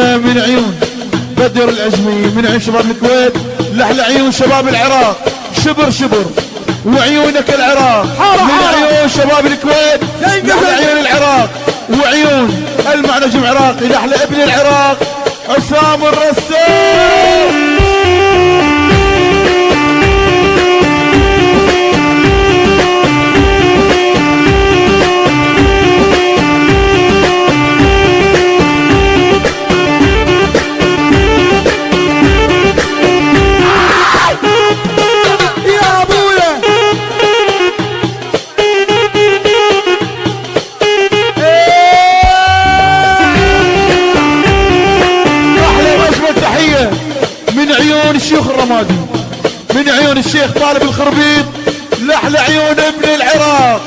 تحية من عيون بدر العزمي، من عيون شباب الكويت، لحل عيون شباب العراق، شبر شبر وعيونك العراق، من عيون شباب الكويت لحل عيون العراق وعيون المعنجم عراقي، لحل ابن العراق عصام الرسام. الشيخ الرمادي، من عيون الشيخ طالب الخربيط، لحل عيون ابن العراق.